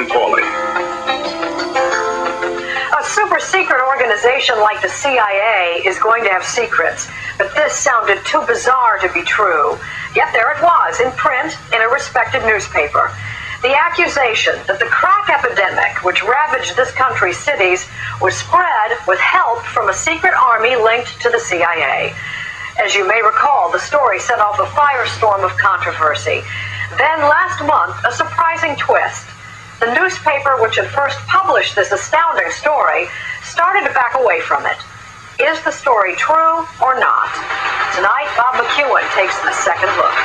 Ken Pauley. A super secret organization like the CIA is going to have secrets, but this sounded too bizarre to be true. Yet there it was, in print, in a respected newspaper. The accusation that the crack epidemic, which ravaged this country's cities, was spread with help from a secret army linked to the CIA. As you may recall, the story set off a firestorm of controversy. Then last month, a surprising twist. The newspaper which had first published this astounding story started to back away from it. Is the story true or not? Tonight, Bob McEwen takes a second look.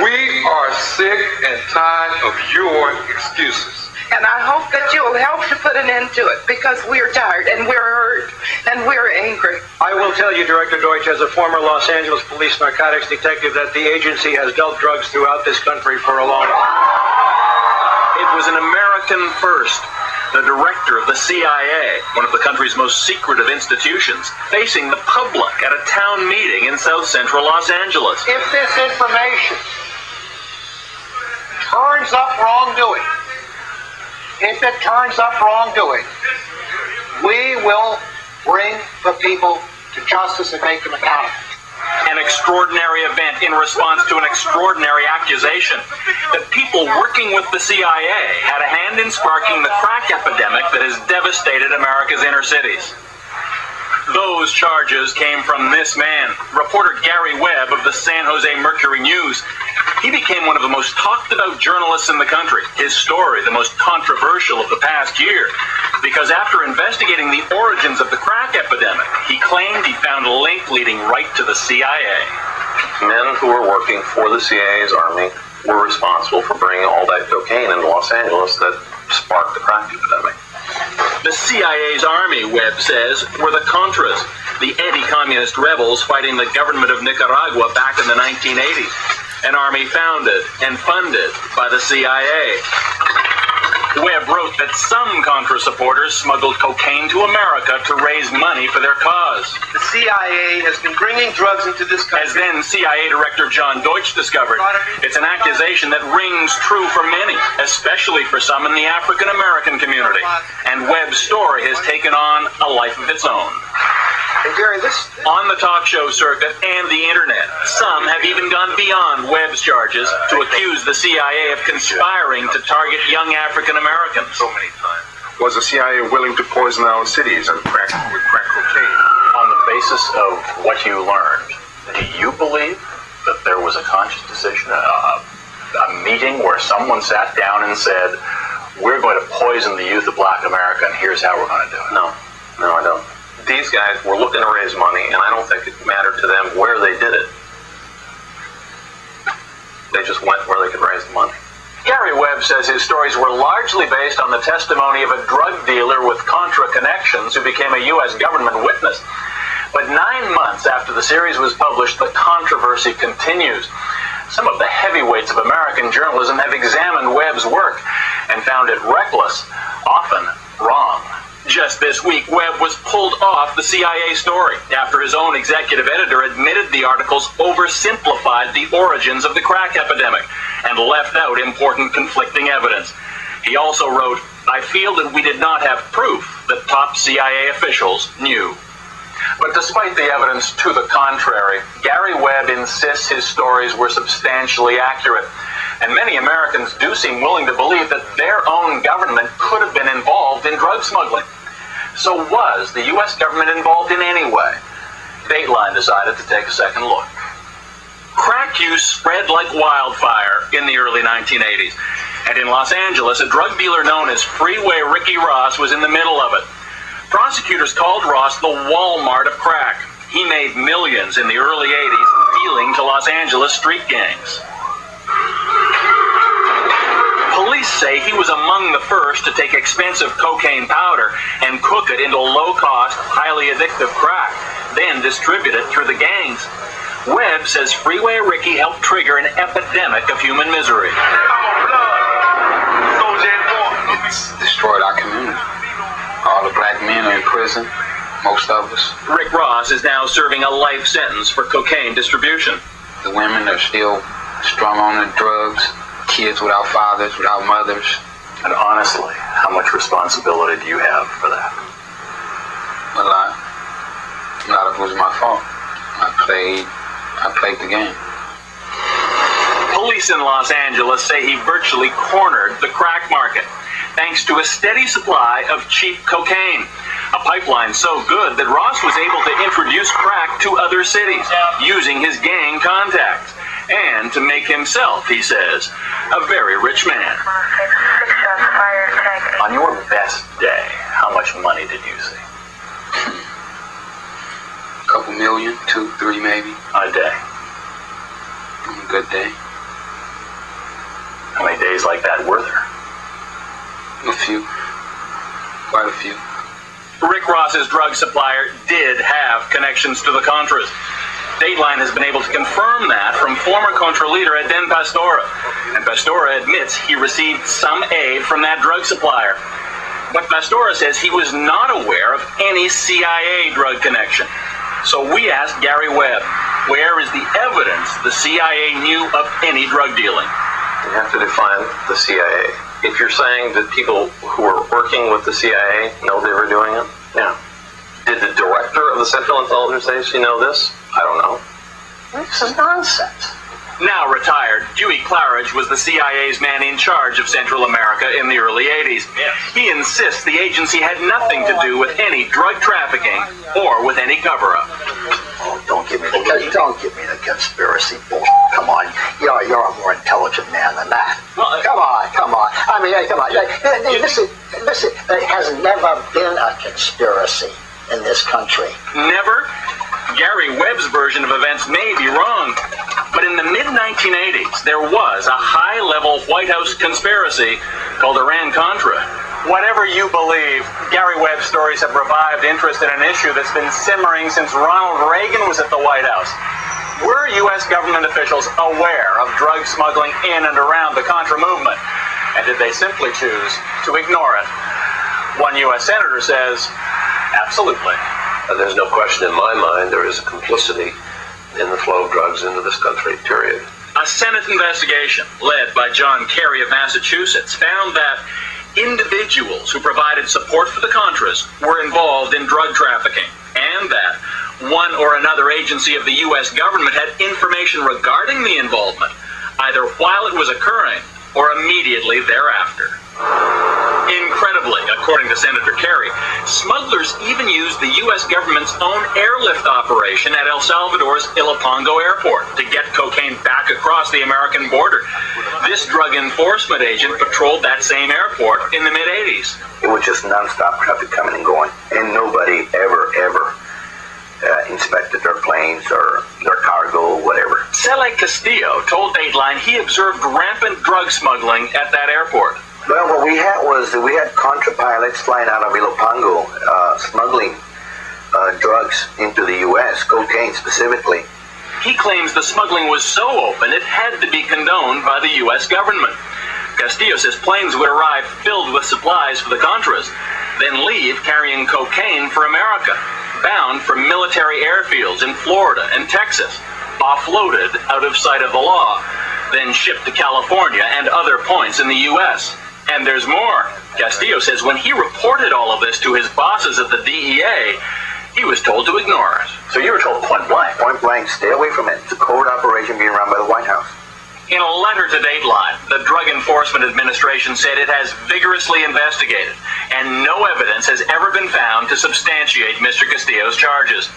We are sick and tired of your excuses. And I hope that you'll help to put an end to it, because we're tired and we're hurt and we're angry. I will tell you, Director Deutsch, as a former Los Angeles police narcotics detective, that the agency has dealt drugs throughout this country for a long time. It was an American first. The director of the CIA, one of the country's most secretive institutions, facing the public at a town meeting in South Central Los Angeles. If this information turns up wrongdoing, we will bring the people to justice and make them accountable. An extraordinary event in response to an extraordinary accusation that people working with the CIA had a hand in sparking the crack epidemic that has devastated America's inner cities. Those charges came from this man, reporter Gary Webb of the San Jose Mercury News. He became one of the most talked about journalists in the country. His story, the most controversial of the past year, because after investigating the origins of the crack epidemic, he claimed he found a link leading right to the CIA. Men who were working for the CIA's army were responsible for bringing all that cocaine into Los Angeles that sparked the crack epidemic. The CIA's army, Webb says, were the Contras, the anti-communist rebels fighting the government of Nicaragua back in the 1980s, an army founded and funded by the CIA. Webb wrote that some Contra supporters smuggled cocaine to America to raise money for their cause. The CIA has been bringing drugs into this country. As then CIA Director John Deutsch discovered, it's an accusation that rings true for many, especially for some in the African American community. And Webb's story has taken on a life of its own. And Gary, on the talk show circuit and the internet, some have even gone beyond Webb's charges to accuse the CIA of conspiring to target young African Americans. So many times. Was the CIA willing to poison our cities with crack cocaine? On the basis of what you learned, do you believe that there was a conscious decision, a meeting where someone sat down and said, we're going to poison the youth of Black America and here's how we're going to do it? No, I don't. These guys were looking to raise money, and I don't think it mattered to them where they did it. They just went where they could raise the money. Gary Webb says his stories were largely based on the testimony of a drug dealer with Contra connections who became a U.S. government witness. But 9 months after the series was published, the controversy continues. Some of the heavyweights of American journalism have examined Webb's work and found it reckless, often wrong. Just this week, Webb was pulled off the CIA story after his own executive editor admitted the articles oversimplified the origins of the crack epidemic and left out important conflicting evidence. He also wrote, I feel that we did not have proof that top CIA officials knew. But despite the evidence to the contrary, Gary Webb insists his stories were substantially accurate. And many Americans do seem willing to believe that their own government could have been involved in drug smuggling. So was the U.S. government involved in any way? Dateline decided to take a second look. Crack use spread like wildfire in the early 1980s. And in Los Angeles, a drug dealer known as Freeway Ricky Ross was in the middle of it. Prosecutors called Ross the Walmart of crack. He made millions in the early 80s dealing to Los Angeles street gangs. Police say he was among the first to take expensive cocaine powder and cook it into low-cost, highly addictive crack, then distribute it through the gangs. Webb says Freeway Ricky helped trigger an epidemic of human misery. It's destroyed our community. All the black men are in prison, most of us. Rick Ross is now serving a life sentence for cocaine distribution. The women are still strung on the drugs, kids without fathers, without mothers. And honestly, how much responsibility do you have for that? A lot. A lot of it was my fault. I played the game. Police in Los Angeles say he virtually cornered the crack market thanks to a steady supply of cheap cocaine. A pipeline so good that Ross was able to introduce crack to other cities using his gang contacts and to make himself, he says, a very rich man. On your best day, how much money did you see? A couple million, 2, 3 maybe. A day. On a good day. How many days like that were there? A few. Quite a few. Rick Ross's drug supplier did have connections to the Contras. Dateline has been able to confirm that from former Contra leader Eden Pastora. And Pastora admits he received some aid from that drug supplier. But Pastora says he was not aware of any CIA drug connection. So we asked Gary Webb, where is the evidence the CIA knew of any drug dealing? You have to define the CIA. If you're saying that people who were working with the CIA know they were doing it, yeah. Did the director of the Central Intelligence Agency know this? I don't know. This is nonsense. Now retired, Dewey Claridge was the CIA's man in charge of Central America in the early 80s. Yes. He insists the agency had nothing to do with any drug trafficking or with any cover-up. Oh, don't give me the conspiracy bullshit. Come on, you're a more intelligent man than that. Well, come on. I mean, come on. Listen. There has never been a conspiracy in this country. Never? Gary Webb's version of events may be wrong, but in the mid-1980s, there was a high-level White House conspiracy called Iran-Contra. Whatever you believe, Gary Webb's stories have revived interest in an issue that's been simmering since Ronald Reagan was at the White House. Were U.S. government officials aware of drug smuggling in and around the Contra movement? And did they simply choose to ignore it? One U.S. senator says, absolutely. There's no question in my mind there is a complicity in the flow of drugs into this country, period. A Senate investigation led by John Kerry of Massachusetts found that individuals who provided support for the Contras were involved in drug trafficking, and that one or another agency of the U.S. government had information regarding the involvement, either while it was occurring or immediately thereafter. Incredibly, according to Senator Kerry, smugglers even used the U.S. government's own airlift operation at El Salvador's Ilopango airport to get cocaine back across the American border. This drug enforcement agent patrolled that same airport in the mid-80s. It was just non-stop traffic coming and going, and nobody ever inspected their planes or their cargo or whatever. Cele Castillo told Dateline he observed rampant drug smuggling at that airport. Well, what we had Contra pilots flying out of Ilopango, smuggling drugs into the U.S., cocaine specifically. He claims the smuggling was so open it had to be condoned by the U.S. government. Castillo says planes would arrive filled with supplies for the Contras, then leave carrying cocaine for America, bound for military airfields in Florida and Texas, offloaded out of sight of the law, then shipped to California and other points in the U.S. And there's more. Castillo says when he reported all of this to his bosses at the DEA, he was told to ignore it. So you were told point blank? Point blank, stay away from it. It's a covert operation being run by the White House. In a letter to Dateline, the Drug Enforcement Administration said it has vigorously investigated, and no evidence has ever been found to substantiate Mr. Castillo's charges.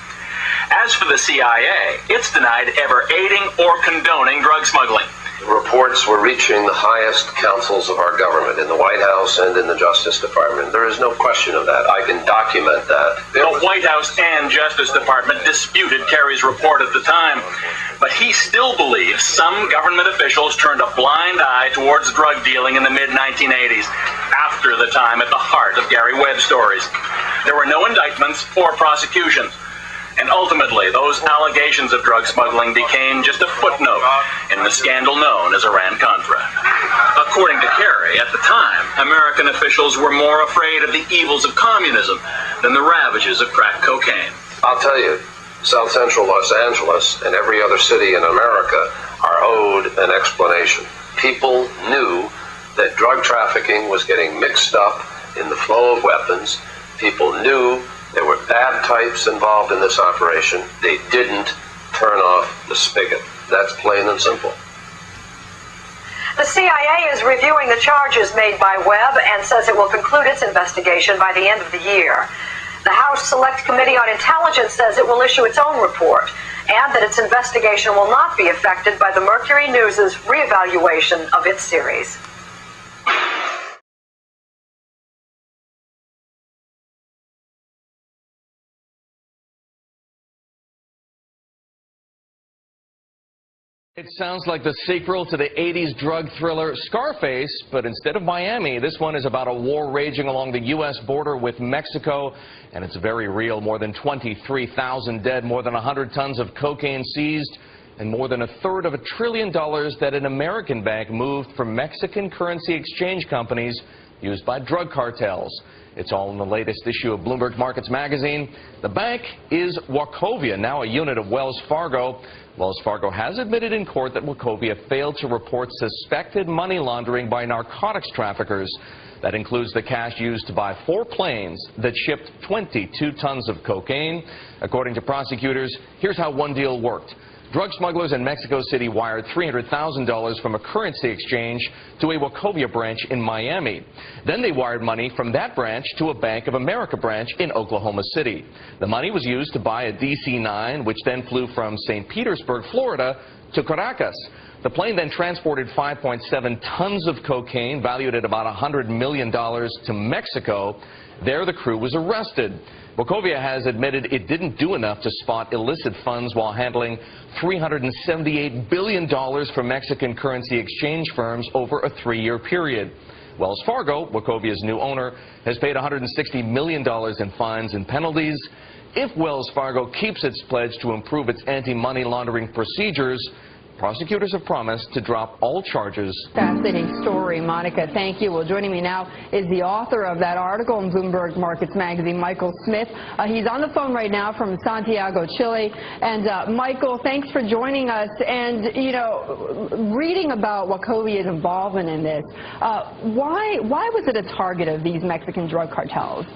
As for the CIA, it's denied ever aiding or condoning drug smuggling. Reports were reaching the highest councils of our government in the White House and in the Justice Department. There is no question of that. I can document that. The White House and Justice Department disputed Kerry's report at the time, but he still believes some government officials turned a blind eye towards drug dealing in the mid-1980s, after the time at the heart of Gary Webb's stories. There were no indictments or prosecutions. And ultimately, those allegations of drug smuggling became just a footnote in the scandal known as Iran-Contra. According to Kerry, at the time, American officials were more afraid of the evils of communism than the ravages of crack cocaine. I'll tell you, South Central Los Angeles and every other city in America are owed an explanation. People knew that drug trafficking was getting mixed up in the flow of weapons. People knew there were bad types involved in this operation. They didn't turn off the spigot. That's plain and simple. The CIA is reviewing the charges made by Webb and says it will conclude its investigation by the end of the year. The House Select Committee on Intelligence says it will issue its own report and that its investigation will not be affected by the Mercury News' reevaluation of its series. It sounds like the sequel to the 80s drug thriller Scarface, but instead of Miami, this one is about a war raging along the U.S. border with Mexico, and it's very real. More than 23,000 dead, more than 100 tons of cocaine seized, and more than $1/3 of $1 trillion that an American bank moved from Mexican currency exchange companies used by drug cartels. It's all in the latest issue of Bloomberg Markets magazine. The bank is Wachovia, now a unit of Wells Fargo. Wells Fargo has admitted in court that Wachovia failed to report suspected money laundering by narcotics traffickers. That includes the cash used to buy 4 planes that shipped 22 tons of cocaine. According to prosecutors, here's how one deal worked. Drug smugglers in Mexico City wired $300,000 from a currency exchange to a Wachovia branch in Miami. Then they wired money from that branch to a Bank of America branch in Oklahoma City. The money was used to buy a DC-9, which then flew from St. Petersburg, Florida, to Caracas. The plane then transported 5.7 tons of cocaine, valued at about $100 million, to Mexico. There, the crew was arrested. Wachovia has admitted it didn't do enough to spot illicit funds while handling $378 billion from Mexican currency exchange firms over a 3-year period. Wells Fargo, Wachovia's new owner, has paid $160 million in fines and penalties. If Wells Fargo keeps its pledge to improve its anti-money laundering procedures, prosecutors have promised to drop all charges. Fascinating story, Monica. Thank you. Well, joining me now is the author of that article in Bloomberg Markets magazine, Michael Smith. He's on the phone right now from Santiago, Chile. And Michael, thanks for joining us. And, you know, reading about Wachovia's involvement in this, why was it a target of these Mexican drug cartels?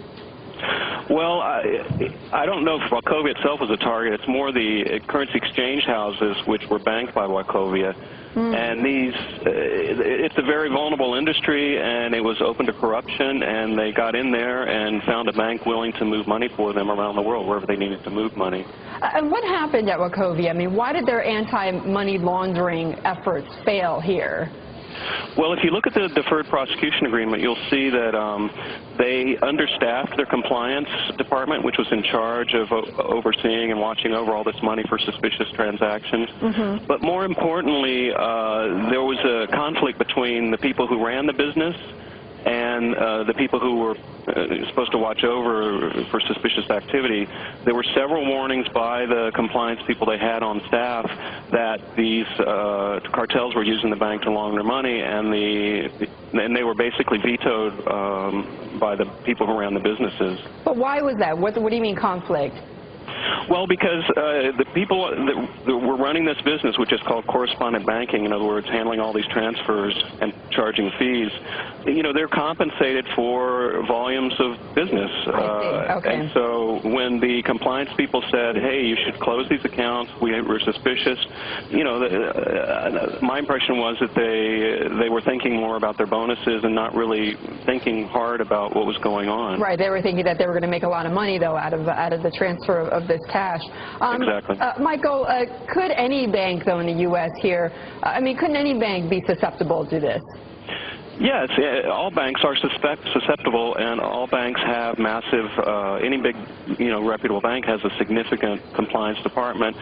Well, I don't know if Wachovia itself was a target. It's more the currency exchange houses which were banked by Wachovia. And it's a very vulnerable industry, and it was open to corruption, and they got in there and found a bank willing to move money for them around the world, wherever they needed to move money. And what happened at Wachovia? I mean, why did their anti-money laundering efforts fail here? Well, if you look at the deferred prosecution agreement, you'll see that they understaffed their compliance department, which was in charge of overseeing and watching over all this money for suspicious transactions. But more importantly, there was a conflict between the people who ran the business and the people who were supposed to watch over for suspicious activity. There were several warnings by the compliance people they had on staff that these cartels were using the bank to launder money, and they were basically vetoed by the people who ran the businesses. But why was that? What do you mean conflict? Well, because the people that were running this business, which is called correspondent banking, in other words, handling all these transfers and charging fees, you know, they're compensated for volumes of business. And so when the compliance people said, hey, you should close these accounts, we're suspicious, you know, my impression was that they were thinking more about their bonuses and not really thinking hard about what was going on. Right. They were thinking that they were going to make a lot of money, though, out of the transfer of this cash. Exactly. Michael, could any bank, though, in the U.S. here, I mean, couldn't any bank be susceptible to this? Yes, all banks are susceptible, and all banks have massive, any big, you know, reputable bank has a significant compliance department.